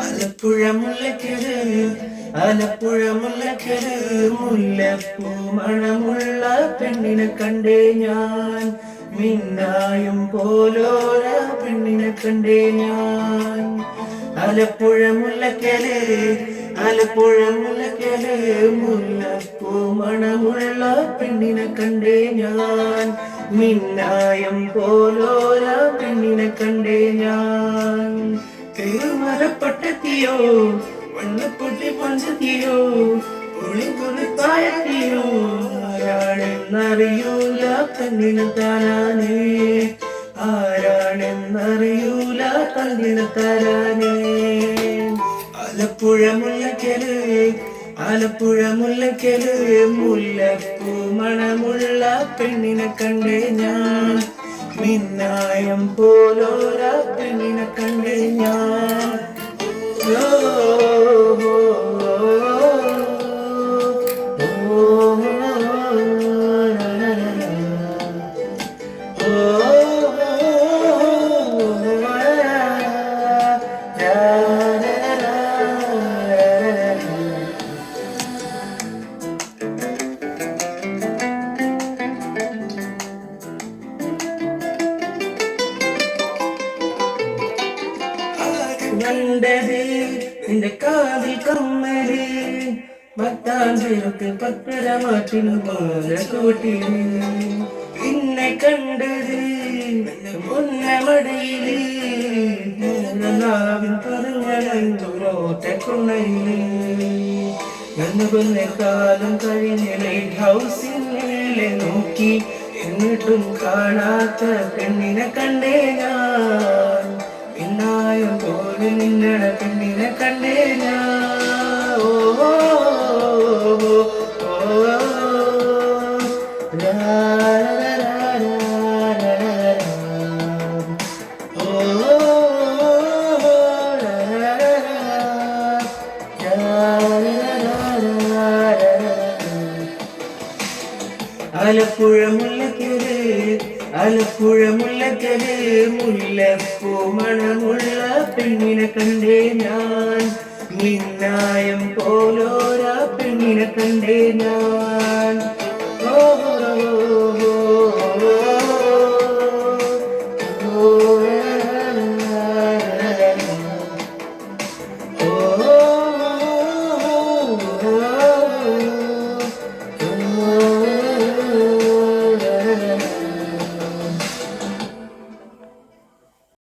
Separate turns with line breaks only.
ആലപ്പുഴ മുല്ലക്കര് ആലപ്പുഴ മുല്ലക്കര് മുല്ലപ്പൂ മണമുള്ള പെണ്ണിനെ കണ്ടേ ഞാൻ. മിന്നായം പോലോര പെണ്ണിനെ കണ്ടേ ഞാൻ. ആലപ്പുഴ മുല്ലക്കര് ആലപ്പുഴ മുല്ലക്കര് മുല്ലപ്പൂ മണമുള്ള പെണ്ണിനെ കണ്ടേ ഞാൻ. മിന്നായം പോലോര പെണ്ണിനെ കണ്ടേ ഞാൻ. തിരുമലപ്പട്ടത്തിയോ വണ്ണപ്പൊട്ടി പഞ്ചത്തിയോ പുളിപുളിപ്പായത്തിയോ ആരാണെന്നറിയൂല പെണ്ണിന് താനാനേ. ആരാണെന്നറിയൂല പെണ്ണിന് താനാനേ. ആലപ്പുഴ മുല്ലക്കല് ആലപ്പുഴ മുല്ലക്കല് മുല്ലപ്പൂ മണമുള്ള പെണ്ണിനെ കണ്ടേ ഞാൻ. മിന്നായം പോലോര പെണ്ണിനെ കണ്ടേ ഞാൻ. കണ്ടത് നിന്റെ കാതിൽ കമ്മല് മത്താഞ്ചിരക്ക് പത്തരമാറ്റിൻ കൂട്ടിൽ. പിന്നെ കണ്ടത് പൊന്നമടയില് നാവിൻ പറഞ്ഞോട്ടക്കുണ്ണയില്. എന്ന് കൊന്നേക്കാലം കഴിഞ്ഞ് ലൈറ്റ് ഹൗസിലെ നോക്കി എന്നിട്ടും കാണാത്ത പെണ്ണിനെ കണ്ടേ ഞാൻ. മിന്നായം പോലെ നിന്നട പെണ്ണിനെ കണ്ടേ ഞാൻ. ഓ ആലപ്പുഴ മുല്ലക്കര് ആലപ്പുഴ മുല്ലക്കര് മുല്ലപ്പൂ മണമുള്ള പെണ്ണിനെ കണ്ടേ ഞാൻ. മിന്നായം പോലോര പെണ്ണിനെ കണ്ടേ ഞാൻ.